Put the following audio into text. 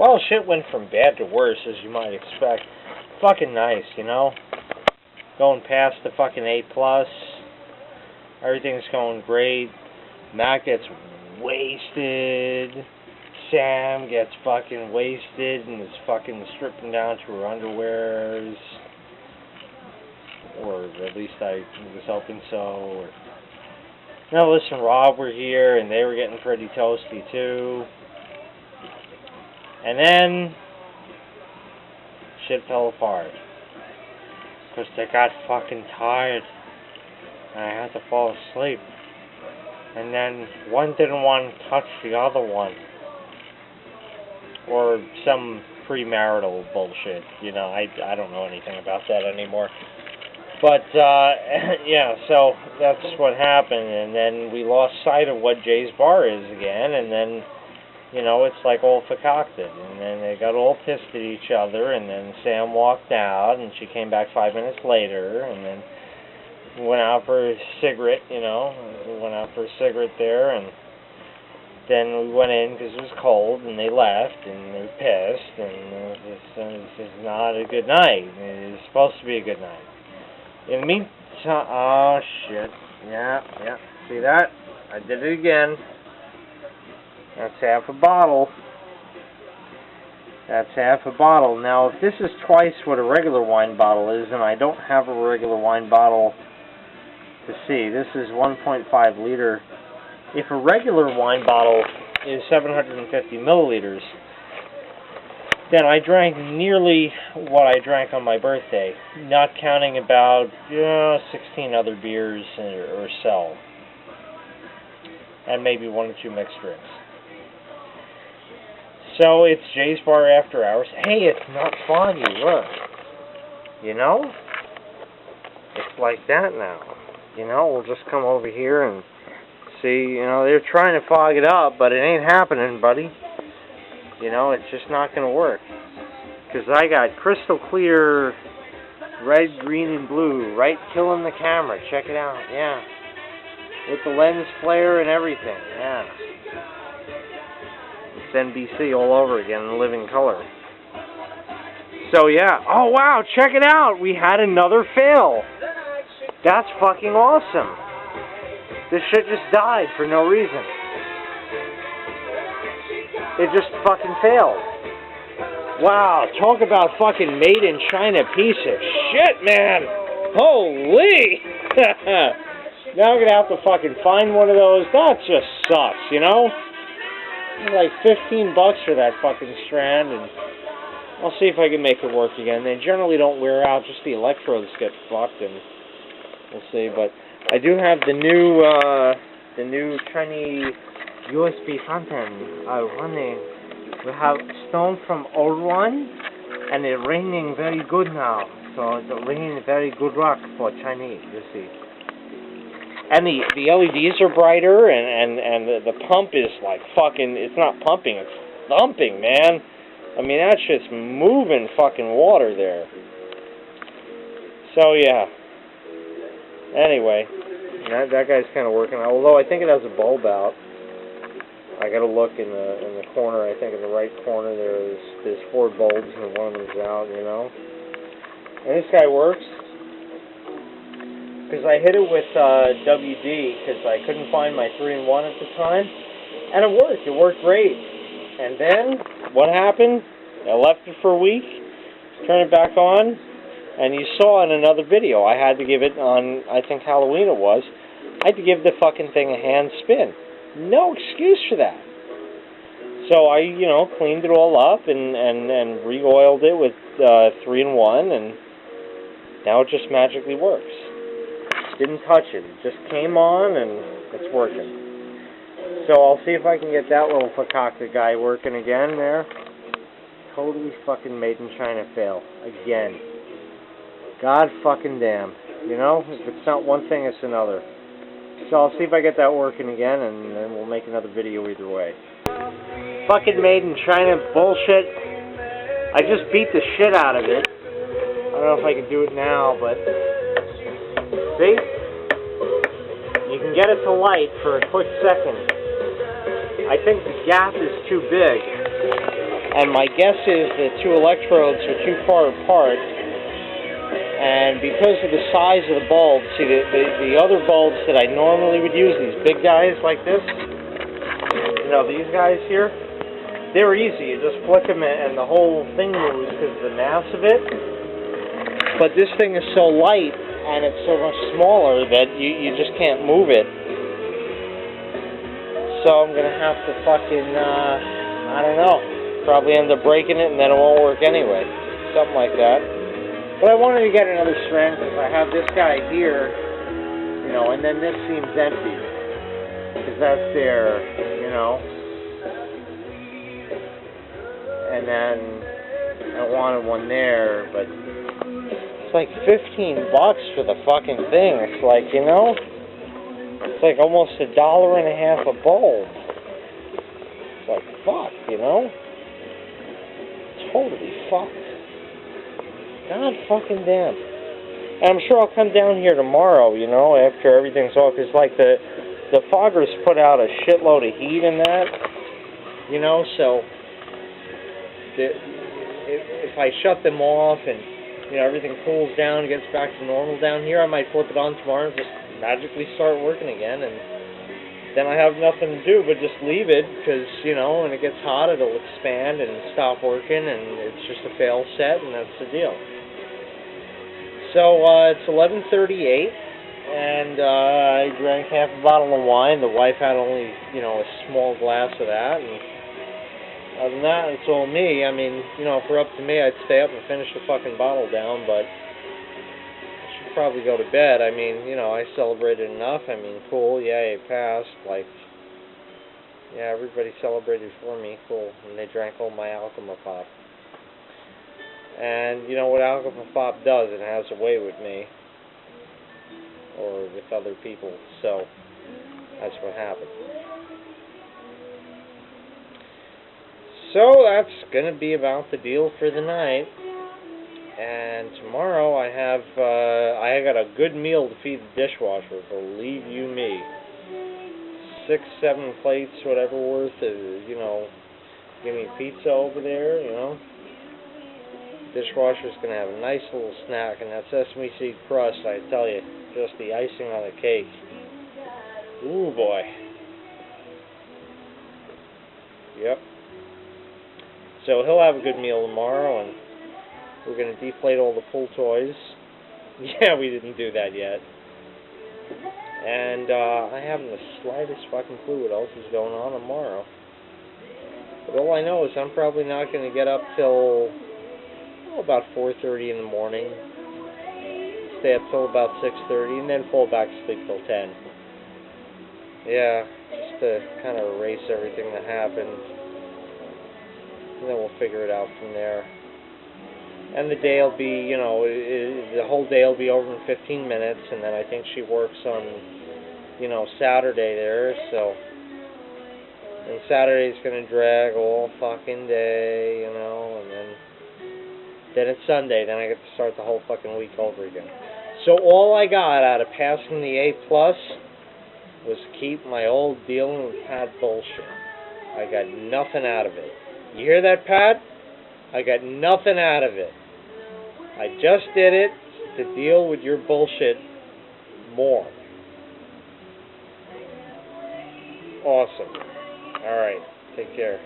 Well, shit went from bad to worse, as you might expect. Fucking nice, you know? Going past the fucking A+. Everything's going great. Matt gets wasted. Sam gets fucking wasted and is fucking stripping down to her underwears. Or at least I was hoping so. Or Nellis and Rob were here and they were getting pretty toasty too. And then shit fell apart. Because they got fucking tired. And I had to fall asleep. And then one didn't want to touch the other one. Or some premarital bullshit. You know, I don't know anything about that anymore. But, yeah, so that's what happened. And then we lost sight of what Jay's bar is again. And then, you know, it's like all concocted. And then they got all pissed at each other. And then Sam walked out. And she came back 5 minutes later. And then we went out for a cigarette, you know. We went out for a cigarette there. And then we went in because it was cold. And they left. And they were pissed. And it was just not a good night. It was supposed to be a good night. In the meantime, oh shit, yeah, see that? I did it again. That's half a bottle. That's half a bottle. Now, if this is twice what a regular wine bottle is, and I don't have a regular wine bottle to see, this is 1.5 liter. If a regular wine bottle is 750 milliliters, then I drank nearly what I drank on my birthday, not counting about 16 other beers or so, and maybe 1 or 2 mixed drinks. So it's Jay's Bar After Hours. Hey, it's not foggy, look. You know? It's like that now. You know, we'll just come over here and see, you know, they're trying to fog it up, but it ain't happening, buddy. You know, it's just not going to work. Because I got crystal clear red, green, and blue, right killing the camera. Check it out, yeah. With the lens flare and everything, yeah. It's NBC all over again in living color. So, yeah. Oh, wow, check it out. We had another fail. That's fucking awesome. This shit just died for no reason. It just fucking failed. Wow, talk about fucking made in China piece of shit, man. Holy! Now I'm gonna have to fucking find one of those. That just sucks, you know? Like $15 for that fucking strand, and I'll see if I can make it work again. They generally don't wear out, just the electrodes get fucked, and we'll see. But I do have the new Chinese USB fountain running. We have stone from old one, and it's raining very good now. So it's raining very good rock for Chinese, you see. And the LEDs are brighter, and the pump is like fucking, it's not pumping, it's thumping, man. I mean, that shit's moving fucking water there. So yeah. Anyway, that guy's kind of working, although I think it has a bulb out. I gotta look in the corner. I think in the right corner there's 4 bulbs and one of them's out, you know. And this guy works because I hit it with WD because I couldn't find my 3-in-1 at the time, and it worked. It worked great. And then what happened? I left it for a week, turned it back on, and you saw in another video I had to give it on, I think Halloween it was. I had to give the fucking thing a hand spin. No excuse for that. So I, you know, cleaned it all up and re-oiled it with 3-in-1, and now it just magically works. Didn't touch it. It just came on, and it's working. So I'll see if I can get that little concocted guy working again there. Totally fucking made in China fail. Again. God fucking damn. You know, if it's not one thing, it's another. So I'll see if I get that working again, and then we'll make another video either way. Fucking made in China bullshit. I just beat the shit out of it. I don't know if I can do it now, but see? You can get it to light for a quick second. I think the gap is too big. And my guess is the two electrodes are too far apart, and because of the size of the bulb, see the other bulbs that I normally would use, these big guys like this, you know, these guys here, they're easy. You just flick them and the whole thing moves because of the mass of it. But this thing is so light and it's so much smaller that you just can't move it. So I'm going to have to fucking, I don't know, probably end up breaking it and then it won't work anyway. Something like that. But I wanted to get another strand because I have this guy here, you know, and then this seems empty. Because that's there, you know. And then I wanted one there, but it's like $15 for the fucking thing. It's like, you know, it's like almost $1.50 a bulb. It's like, fuck, you know? Totally fucked. God fucking damn. And I'm sure I'll come down here tomorrow, you know, after everything's off, because like the foggers put out a shitload of heat in that, you know, so if I shut them off and, you know, everything cools down and gets back to normal down here, I might flip it on tomorrow and just magically start working again, and then I have nothing to do but just leave it, because, you know, when it gets hot it'll expand and stop working, and it's just a fail set, and that's the deal. So, it's 11:38, and I drank half a bottle of wine. The wife had only, you know, a small glass of that, and other than that, it's all me. I mean, you know, if it were up to me, I'd stay up and finish the fucking bottle down, but I should probably go to bed. I mean, you know, I celebrated enough. I mean, cool, yay, it passed. Like, yeah, everybody celebrated for me, cool. And they drank all my Alchema Pop. And you know what Alchema Pop does? It has a way with me. Or with other people. So, that's what happened. So that's going to be about the deal for the night. And tomorrow I got a good meal to feed the dishwasher, believe you me. 6, 7 plates, whatever worth of, you know, give me pizza over there, you know. Dishwasher's going to have a nice little snack, and that sesame seed crust, I tell you, just the icing on the cake. Ooh boy. Yep. So he'll have a good meal tomorrow, and we're going to deflate all the pool toys. Yeah, we didn't do that yet. And I haven't the slightest fucking clue what else is going on tomorrow. But all I know is I'm probably not going to get up till about 4:30 in the morning. Stay up till about 6:30, and then fall back to sleep till 10. Yeah, just to kind of erase everything that happened. And then we'll figure it out from there. And the day will be, you know, the whole day will be over in 15 minutes, and then I think she works on, you know, Saturday there, so. And Saturday's going to drag all fucking day, you know, and then it's Sunday, then I get to start the whole fucking week over again. So all I got out of passing the A+ was to keep my old dealing with Pat bullshit. I got nothing out of it. You hear that, Pat? I got nothing out of it. I just did it to deal with your bullshit more. Awesome. Alright, take care.